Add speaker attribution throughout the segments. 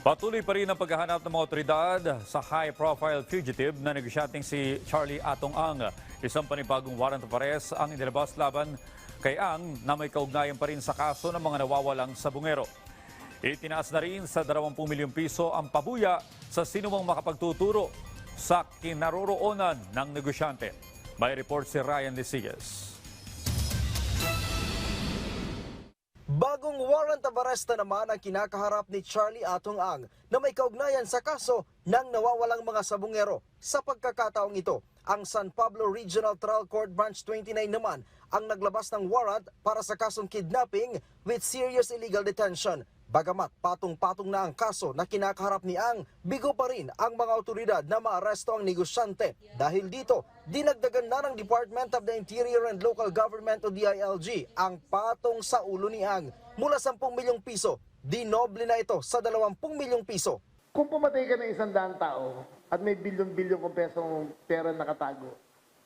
Speaker 1: Patuloy pa rin ang paghahanap ng mga otoridad sa high-profile fugitive na negosyanteng si Charlie Atong Ang. Isang panibagong warrant of arrest ang inilabas laban kay Ang na may kaugnayan pa rin sa kaso ng mga nawawalang sabungero. Itinaas na rin sa 20 milyong piso ang pabuya sa sinumang makapagtuturo sa kinaroroonan ng negosyante. May report si Ryan Lisigas.
Speaker 2: Bagong warrant of arrest na naman ang kinakaharap ni Charlie Atong Ang na may kaugnayan sa kaso ng nawawalang mga sabungero. Sa pagkakataong ito, ang San Pablo Regional Trial Court Branch 29 naman ang naglabas ng warrant para sa kasong kidnapping with serious illegal detention. Bagamat patong-patong na ang kaso na kinakaharap ni Ang, bigo pa rin ang mga otoridad na maaresto ang negosyante. Dahil dito, dinagdagan na ng Department of the Interior and Local Government o DILG ang patong sa ulo ni Ang. Mula 10 milyong piso, dinoble na ito sa 20 milyong piso.
Speaker 3: Kung pumatay ka ng 100 tao at may bilyon-bilyon kong pesong pera nakatago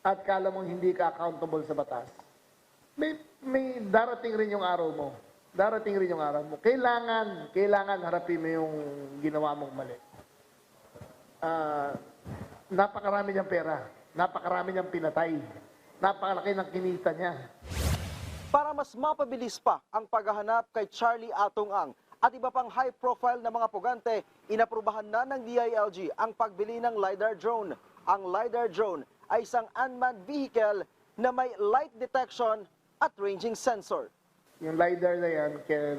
Speaker 3: at kala mong hindi ka accountable sa batas, may darating rin yung araw mo. Darating rin yung araw mo. Kailangan harapin mo yung ginawa mong mali. Napakarami niyang pera. Napakarami niyang pinatay. Napakalaki ng kinita niya.
Speaker 2: Para mas mapabilis pa ang paghahanap kay Charlie Atong Ang at iba pang high-profile na mga pugante, inaprubahan na ng DILG ang pagbili ng LiDAR drone. Ang LiDAR drone ay isang unmanned vehicle na may light detection at ranging sensor.
Speaker 3: Yung LiDAR na yan can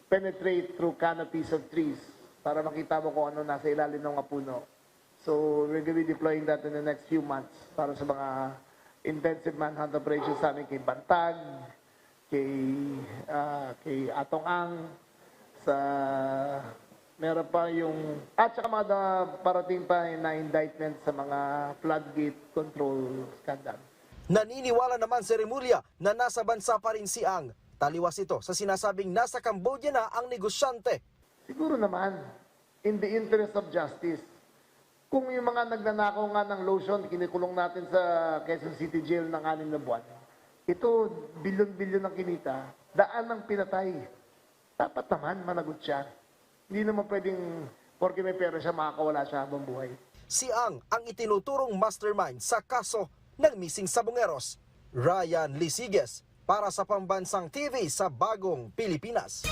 Speaker 3: penetrate through canopies of trees para makita mo kung ano nasa ilalim ng mga puno. So we're going to be deploying that in the next few months para sa mga intensive manhunt operations sa amin kay Bantag, kay Atong Ang, meron pa yung, at saka mga parating pa na indictment sa mga floodgate control scandal.
Speaker 2: Naniniwala naman si Remulla na nasa bansa pa rin si Ang. Taliwas ito sa sinasabing nasa Cambodia na ang negosyante.
Speaker 3: Siguro naman, in the interest of justice, kung yung mga nagnanakaw nga ng lotion, kinikulong natin sa Quezon City Jail ng 6 na buwan, ito, bilyon-bilyon ng kinita, daan ng pinatay. Dapat naman managot siya. Hindi naman pwedeng, porque may pera siya, makakawala siya habang buhay.
Speaker 2: Si Ang itinuturong mastermind sa kaso ng missing sabungeros. Ryan Lisigas para sa Pambansang TV sa Bagong Pilipinas.